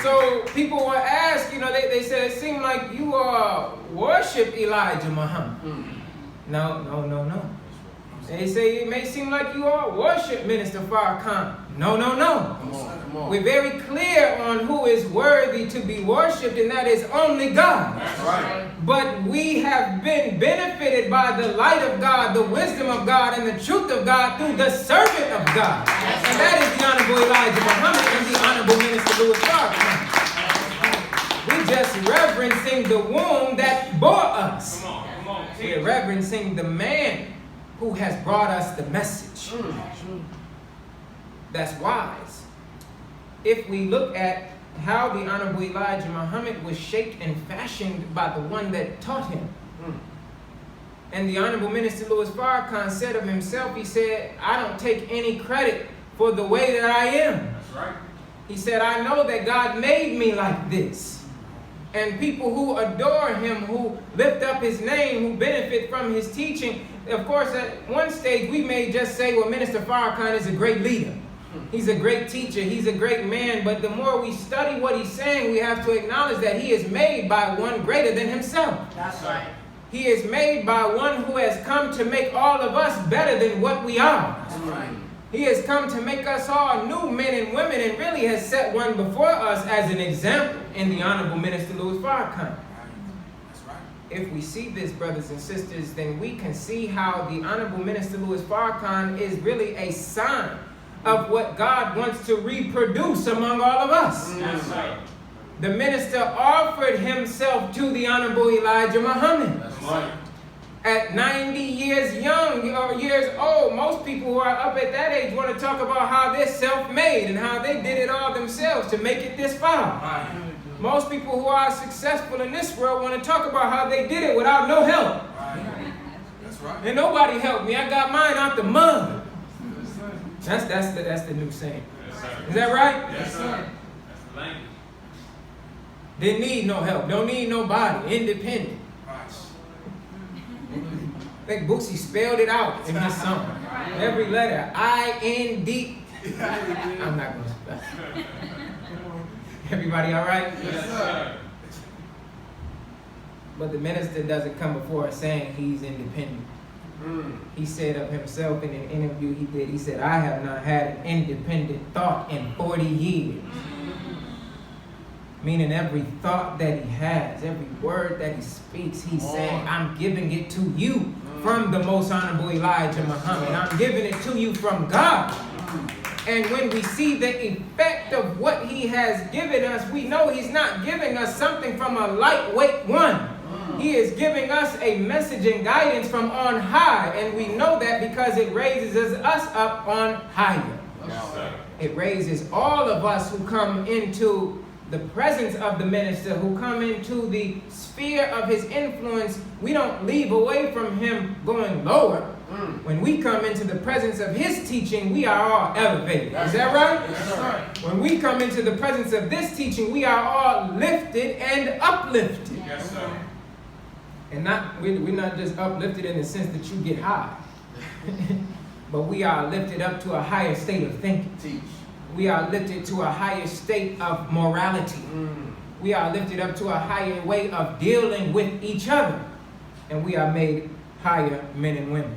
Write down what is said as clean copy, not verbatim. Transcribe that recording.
So people will ask, they said, it seemed like you worship Elijah Muhammad. No. They say it may seem like you all worship Minister Farrakhan. No. Come on. We're very clear on who is worthy to be worshipped, and that is only God. That's right. But we have been benefited by the light of God, the wisdom of God, and the truth of God through the servant of God. And that is the Honorable Elijah Muhammad and the Honorable Minister Louis Farrakhan. We just reverencing the womb that bore us. Come on. We're reverencing the man who has brought us the message. That's wise. If we look at how the Honorable Elijah Muhammad was shaped and fashioned by the one that taught him. And the Honorable Minister Louis Farrakhan said of himself, he said, I don't take any credit for the way that I am. That's right. He said, I know that God made me like this. And people who adore him, who lift up his name, who benefit from his teaching, of course, at one stage we may just say, well, Minister Farrakhan is a great leader. He's a great teacher. He's a great man. But the more we study what he's saying, we have to acknowledge that he is made by one greater than himself. That's right. He is made by one who has come to make all of us better than what we are. That's right. He has come to make us all new men and women, and really has set one before us as an example in the Honorable Minister Louis Farrakhan. That's right. If we see this, brothers and sisters, then we can see how the Honorable Minister Louis Farrakhan is really a sign of what God wants to reproduce among all of us. That's right. The minister offered himself to the Honorable Elijah Muhammad. That's right. At 90 years young or years old, most people who are up at that age want to talk about how they're self-made and how they did it all themselves to make it this far. Right. Most people who are successful in this world want to talk about how they did it without no help. Right. That's right. And nobody helped me. I got mine out the mud. That's the new saying. Yes, sir. Is that right? Yes, sir. That's the language. Didn't need no help. Don't need nobody. Independent. Right. I think Boosie spelled it out in this song. Every letter. I-N-D. I'm not going to spell it. Everybody all right? Yes, sir. But the minister doesn't come before us saying he's independent. He said of himself in an interview he did, he said, I have not had an independent thought in 40 years. Meaning every thought that he has, every word that he speaks, he's saying, I'm giving it to you from the Most Honorable Elijah Muhammad. I'm giving it to you from God. And when we see the effect of what he has given us, we know he's not giving us something from a lightweight one. He is giving us a message and guidance from on high. And we know that because it raises us up on higher. Yes, sir. It raises all of us who come into the presence of the minister, who come into the sphere of his influence. We don't leave away from him going lower. When we come into the presence of his teaching, we are all elevated. Is that right? Yes, sir. When we come into the presence of this teaching, we are all lifted and uplifted. Yes, sir. And we're not just uplifted in the sense that you get high. But we are lifted up to a higher state of thinking. Teach. We are lifted to a higher state of morality. We are lifted up to a higher way of dealing with each other. And we are made higher men and women.